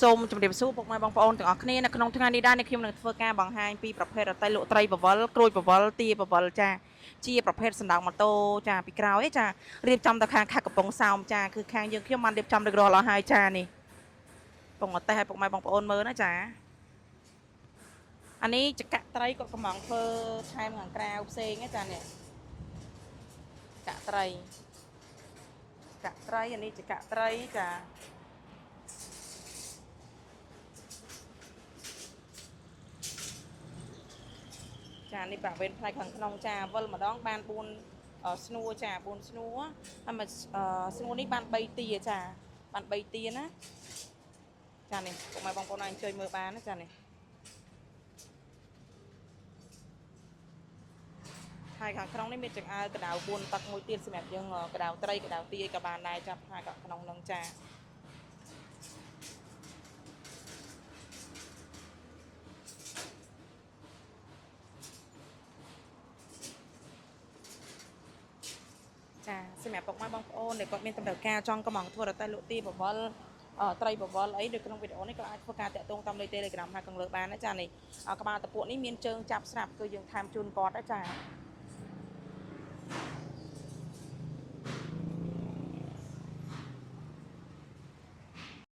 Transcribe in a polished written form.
សូមជម្រាបសួរពុកម៉ែបងប្អូនទាំងអស់គ្នានៅក្នុងថ្ងៃនេះដែរនេះខ្ញុំនឹងធ្វើការបង្ហាញពីប្រភេទរទេះលក់ត្រីបវលក្រួយបវលទាបវលចាជាប្រភេទសណ្ដោងម៉ូតូចាពីក្រោយចារៀបចំទៅខាងខេត្តកំពង់សោមចាគឺខាងយើងខ្ញុំបានរៀបចំរួចរាល់ហើយចានេះពងរទេះឲ្យពុកម៉ែបងប្អូនមើលណាចាអានេះចកាក់ត្រីគាត់កំងធ្វើថែមខាងក្រៅផ្សេងណាចានេះកាក់ត្រីអានេះចកាក់ត្រីចាចានេះប្រាក់វេនផ្នែកខាងក្នុងចាវិលម្ដងបាន4ស្នួចា4ស្នួហើយមកស្នួនេះបាន3ទាចាបាន3ទាណាចានេះពុកម៉ែបងប្អូនអាចជួយមើលបានណាចានេះហើយខាងក្នុងនេះមានចង្អើរកដៅ4ទឹកមួយទៀតសម្រាប់យើងកដៅត្រីកដៅទាក៏បានដែរចាប់ហើយក៏ក្នុងនឹងចាចាសម្រាប់ពុកម៉ែបងប្អូនដែលគាត់មានតម្រូវការចង់កំងធ្វើរទេះលក់ទាបវលត្រីបវលអីនៅក្នុងវីដេអូនេះក៏អាចធ្វើការតាក់ទងតាមលេខ Telegram ខាងលើបានណាចានេះក្បាលតពួកនេះមានជើងចាប់ស្រាប់គឺយើងថែមជូនគាត់ណាចា